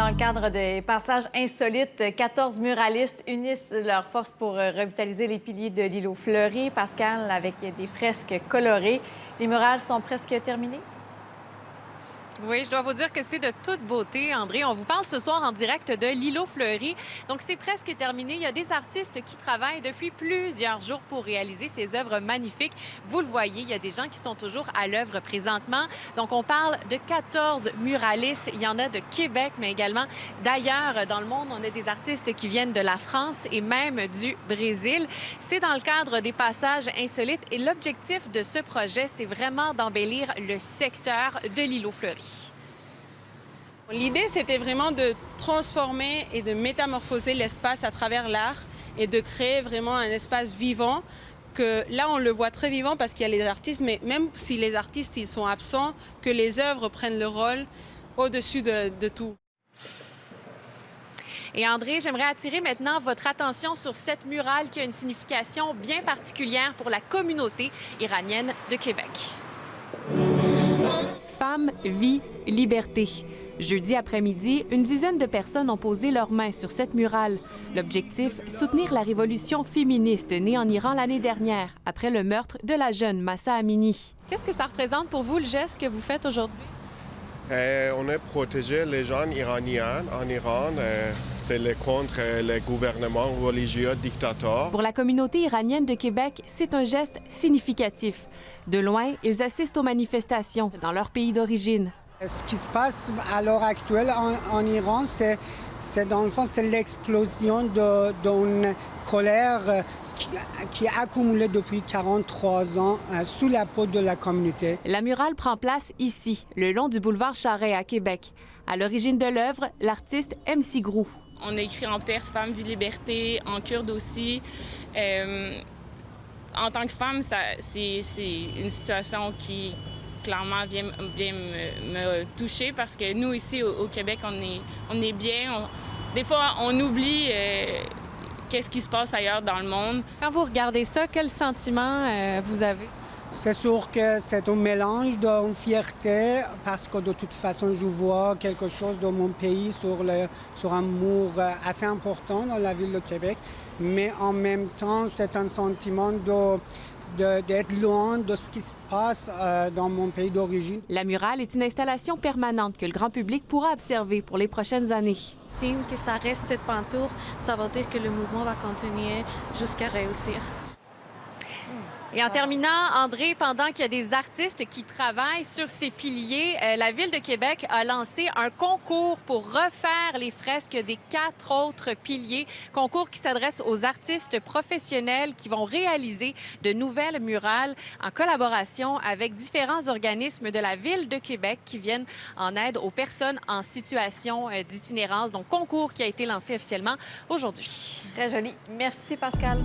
Dans le cadre des passages insolites, 14 muralistes unissent leurs forces pour revitaliser les piliers de l'îlot Fleury. Pascal, avec des fresques colorées. Les murales sont presque terminées? Oui, je dois vous dire que c'est de toute beauté, André. On vous parle ce soir en direct de l'îlot Fleury. Donc, c'est presque terminé. Il y a des artistes qui travaillent depuis plusieurs jours pour réaliser ces œuvres magnifiques. Vous le voyez, il y a des gens qui sont toujours à l'œuvre présentement. Donc, on parle de 14 muralistes. Il y en a de Québec, mais également d'ailleurs dans le monde. On a des artistes qui viennent de la France et même du Brésil. C'est dans le cadre des passages insolites et l'objectif de ce projet, c'est vraiment d'embellir le secteur de l'îlot Fleury. L'idée, c'était vraiment de transformer et de métamorphoser l'espace à travers l'art et de créer vraiment un espace vivant que là, on le voit très vivant parce qu'il y a les artistes, mais même si les artistes ils sont absents, que les œuvres prennent le rôle au-dessus de tout. Et André, j'aimerais attirer maintenant votre attention sur cette murale qui a une signification bien particulière pour la communauté iranienne de Québec. Femme, vie, liberté. Jeudi après-midi, une dizaine de personnes ont posé leurs mains sur cette murale. L'objectif, soutenir la révolution féministe née en Iran l'année dernière, après le meurtre de la jeune Mahsa Amini. Qu'est-ce que ça représente pour vous, le geste que vous faites aujourd'hui? On a protégé les jeunes iraniens en Iran. C'est contre le gouvernement religieux dictateur. Pour la communauté iranienne de Québec, c'est un geste significatif. De loin, ils assistent aux manifestations dans leur pays d'origine. Ce qui se passe à l'heure actuelle en Iran, c'est dans le fond, c'est l'explosion d'une colère qui est accumulée depuis 43 ans sous la peau de la communauté. La murale prend place ici, le long du boulevard Charest à Québec. À l'origine de l'œuvre, l'artiste MC Grou. On a écrit en perse, femme, vie, liberté, en kurde aussi. En tant que femme, c'est une situation qui clairement vient me toucher parce que nous, ici, au Québec, on est bien. Des fois, on oublie qu'est-ce qui se passe ailleurs dans le monde. Quand vous regardez ça, quel sentiment vous avez? C'est sûr que c'est un mélange de fierté parce que de toute façon, je vois quelque chose de mon pays sur un mur assez important dans la ville de Québec. Mais en même temps, c'est un sentiment d'être loin de ce qui se passe dans mon pays d'origine. La murale est une installation permanente que le grand public pourra observer pour les prochaines années. Signe que ça reste cette peinture, ça veut dire que le mouvement va continuer jusqu'à réussir. Et en terminant, André, pendant qu'il y a des artistes qui travaillent sur ces piliers, la Ville de Québec a lancé un concours pour refaire les fresques des 4 autres piliers. Concours qui s'adresse aux artistes professionnels qui vont réaliser de nouvelles murales en collaboration avec différents organismes de la Ville de Québec qui viennent en aide aux personnes en situation d'itinérance. Donc, concours qui a été lancé officiellement aujourd'hui. Très joli. Merci, Pascal.